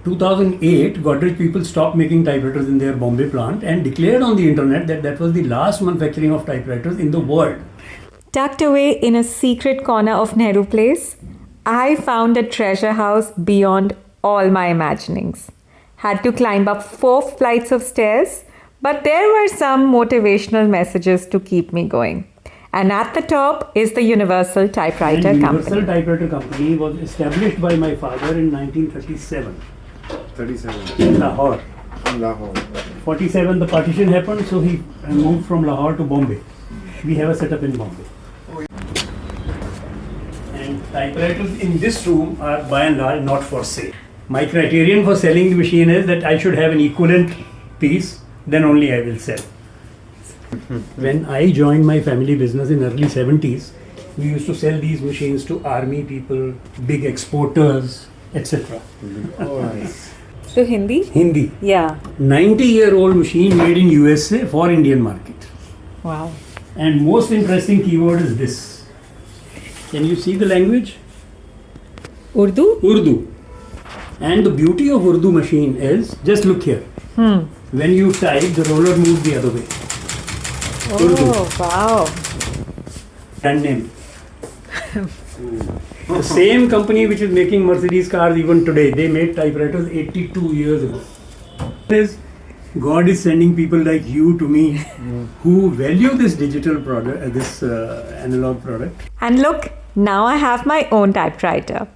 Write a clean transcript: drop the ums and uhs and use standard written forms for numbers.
2008, Godrej people stopped making typewriters in their Bombay plant and declared on the internet that that was the last manufacturing of typewriters in the world. Tucked away in a secret corner of Nehru Place, I found a treasure house beyond all my imaginings. Had to climb up 4 flights of stairs, but there were some motivational messages to keep me going. And at the top is the Universal Typewriter And Company. Universal Typewriter Company was established by my father in 1937 in Lahore. In Lahore. 47, the partition happened, so he moved from Lahore to Bombay. We have a setup in Bombay. And typewriters in this room are by and large not for sale. My criterion for selling the machine is that I should have an equivalent piece, then only I will sell. When I joined my family business in early 70s, we used to sell these machines to army people, big exporters, etc. So Hindi? Hindi. Yeah. 90-year-old machine made in USA for Indian market. Wow. And most interesting keyword is this. Can you see the language? Urdu? Urdu. And the beauty of Urdu machine is, just look here. When you type, the roller moves the other way. Oh, wow. Brand name. The same company which is making Mercedes cars even today, they made typewriters 82 years ago. God is sending people like you to me who value this digital product, this analog product. And look, now I have my own typewriter.